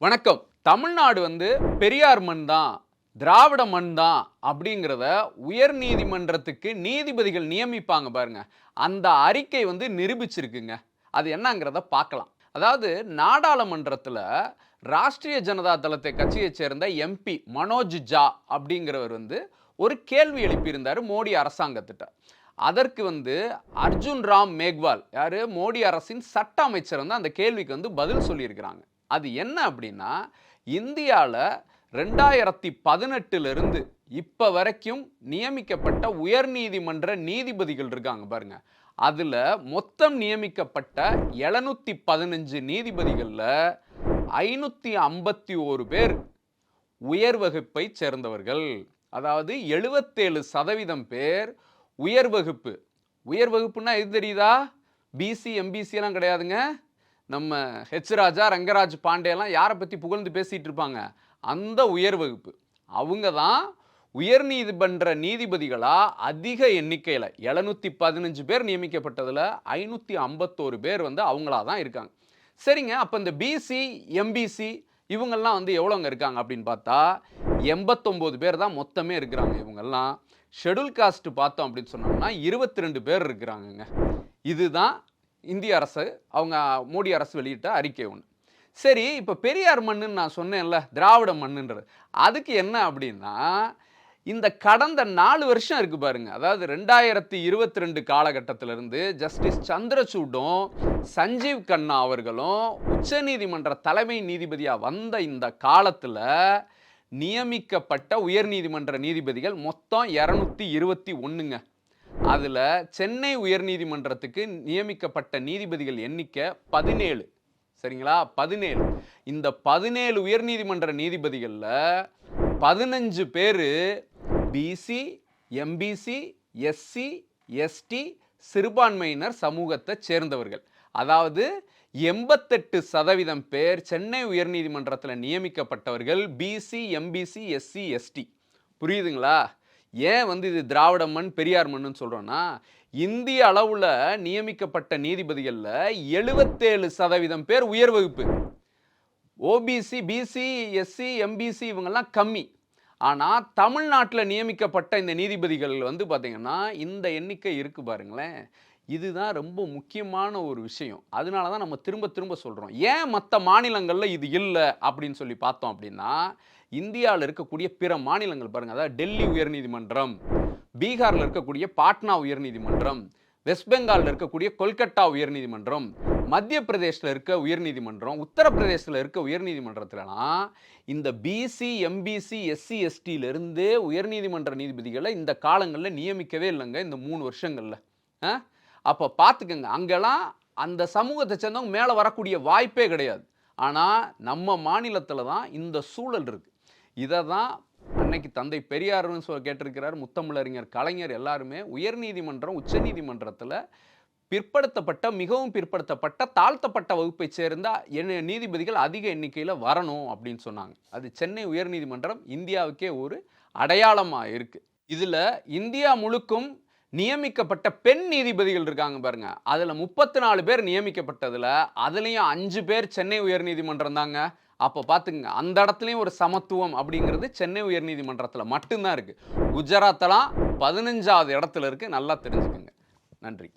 வணக்கம். தமிழ்நாடு பெரியார் மண் தான், திராவிட மண் தான் அப்படிங்கிறத உயர் நீதிமன்றத்துக்கு நீதிபதிகள் நியமிப்பாங்க பாருங்க. அந்த அறிக்கை நிரூபிச்சிருக்குங்க. அது என்னங்கிறத பார்க்கலாம். அதாவது நாடாளுமன்றத்தில் ராஷ்டிரிய ஜனதா தளத்தை கட்சியைச் சேர்ந்த எம்பி மனோஜ் ஜா அப்படிங்கிறவர் ஒரு கேள்வி எழுப்பியிருந்தார் மோடி அரசாங்கத்திட்ட. அதற்கு அர்ஜுன் ராம் மேக்வால் யாரு மோடி அரசின் சட்ட அமைச்சர் அந்த கேள்விக்கு பதில் சொல்லியிருக்கிறாங்க. அது என்ன அப்படின்னா, இந்தியாவில் 2018 இப்ப வரைக்கும் நியமிக்கப்பட்ட உயர்நீதிமன்ற நீதிபதிகள் இருக்காங்க பாருங்க. அதுல மொத்தம் நியமிக்கப்பட்ட 715 நீதிபதிகள்ல 551 பேர் உயர் வகுப்பை சேர்ந்தவர்கள். அதாவது 77% பேர் உயர் வகுப்பு. உயர் வகுப்புன்னா எது தெரியுதா? பிசி எம்பிசி எல்லாம் கிடையாதுங்க. நம்ம ஹெச் ராஜா, ரங்கராஜ் பாண்டேலாம் யாரை பற்றி புகழ்ந்து பேசிகிட்டு இருப்பாங்க? அந்த உயர் வகுப்பு. அவங்க தான் உயர் நீதிமன்ற நீதிபதிகளாக அதிக எண்ணிக்கையில் 715 பேர் நியமிக்கப்பட்டதில் 551 பேர் அவங்களா தான் இருக்காங்க. சரிங்க, அப்போ இந்த பிசி எம்பிசி இவங்கெல்லாம் எவ்வளோங்க இருக்காங்க அப்படின்னு பார்த்தா 89 பேர் தான் மொத்தமே இருக்கிறாங்க. இவங்கெல்லாம் ஷெட்யூல் காஸ்ட் பார்த்தோம் அப்படின்னு சொன்னோம்னா 22 பேர் இருக்கிறாங்கங்க. இதுதான் இந்திய அரசு, அவங்க மோடி அரசு வெளியிட்ட அறிக்கை ஒன்று. சரி, இப்போ பெரியார் மண்ணுன்னு நான் சொன்னேன்ல, திராவிட மண்ணுன்றது, அதுக்கு என்ன அப்படின்னா, இந்த கடந்த 4 வருஷம் இருக்கு பாருங்க. அதாவது 2022 காலகட்டத்திலிருந்து ஜஸ்டிஸ் சந்திரசூடும் சஞ்சீவ் கண்ணா அவர்களும் உச்சநீதிமன்ற தலைமை நீதிபதியாக வந்த இந்த காலத்தில் நியமிக்கப்பட்ட உயர்நீதிமன்ற நீதிபதிகள் மொத்தம் 221ங்க. அதில் சென்னை உயர்நீதிமன்றத்துக்கு நியமிக்கப்பட்ட நீதிபதிகள் எண்ணிக்கை 17. சரிங்களா? 17. இந்த 17 உயர்நீதிமன்ற நீதிபதிகளில் 15 பேர் பிசி, எம்பிசி, எஸ்சி, எஸ்டி, சிறுபான்மையினர் சமூகத்தை சேர்ந்தவர்கள். அதாவது 88% பேர் சென்னை உயர்நீதிமன்றத்தில் நியமிக்கப்பட்டவர்கள் பிசி, எம்பிசி, எஸ்சி, எஸ்டி. புரியுதுங்களா? ஏன் இது திராவிட மண், பெரியார் மண்ணுன்னு சொல்கிறோன்னா, இந்திய அளவில் நியமிக்கப்பட்ட நீதிபதிகளில் 77% பேர் உயர் வகுப்பு. ஓபிசி, பிசி, எஸ்சி, எம்பிசி இவங்கெல்லாம் கம்மி. ஆனால் தமிழ்நாட்டில் நியமிக்கப்பட்ட இந்த நீதிபதிகள் பார்த்தீங்கன்னா இந்த எண்ணிக்கை இருக்கு பாருங்களேன். இதுதான் ரொம்ப முக்கியமான ஒரு விஷயம். அதனால தான் நம்ம திரும்ப திரும்ப சொல்கிறோம். ஏன் மற்ற மாநிலங்களில் இது இல்லை அப்படின்னு சொல்லி பார்த்தோம் அப்படின்னா, இந்தியாவில் இருக்கக்கூடிய பிற மாநிலங்கள் பாருங்கள். அதாவது டெல்லி உயர்நீதிமன்றம், பீகாரில் இருக்கக்கூடிய பாட்னா உயர்நீதிமன்றம், வெஸ்ட் பெங்காலில் இருக்கக்கூடிய கொல்கட்டா உயர்நீதிமன்றம், மத்திய பிரதேசில் இருக்க உயர்நீதிமன்றம், உத்தரப்பிரதேசத்தில் இருக்க உயர்நீதிமன்றத்திலலாம் இந்த பிசி, எம்பிசி, எஸ்சி, எஸ்டியிலிருந்து உயர்நீதிமன்ற நீதிபதிகளை இந்த காலங்களில் நியமிக்கவே இல்லைங்க, இந்த 3 வருஷங்களில். அப்போ பார்த்துக்கங்க, அங்கெல்லாம் அந்த சமூகத்தை சேர்ந்தவங்க மேலே வரக்கூடிய வாய்ப்பே கிடையாது. ஆனால் நம்ம மாநிலத்தில் தான் இந்த சூழல் இருக்குது. இதை தான் அன்னைக்கு தந்தை பெரியார்னு கேட்டிருக்கிறார், முத்தமிழறிஞர் கலைஞர் எல்லாருமே உயர்நீதிமன்றம், உச்சநீதிமன்றத்தில் பிற்படுத்தப்பட்ட, மிகவும் பிற்படுத்தப்பட்ட, தாழ்த்தப்பட்ட வகுப்பை சேர்ந்த நீதிபதிகள் அதிக எண்ணிக்கையில் வரணும் அப்படின்னு சொன்னாங்க. அது சென்னை உயர்நீதிமன்றம் இந்தியாவுக்கே ஒரு அடையாளமாக இருக்குது. இதில் இந்தியா முழுக்கும் நியமிக்கப்பட்ட பெண் நீதிபதிகள் இருக்காங்க பாருங்க. அதில் 34 பேர் நியமிக்கப்பட்டதில் அதுலேயும் 5 பேர் சென்னை உயர்நீதிமன்றம் தாங்க. அப்போ பார்த்துங்க, அந்த இடத்துலையும் ஒரு சமத்துவம் அப்படிங்கிறது சென்னை உயர்நீதிமன்றத்தில் மட்டும்தான் இருக்குது. குஜராத்தெல்லாம் 15வது இடத்துல இருக்குது. நல்லா தெரிஞ்சுக்குங்க. நன்றி.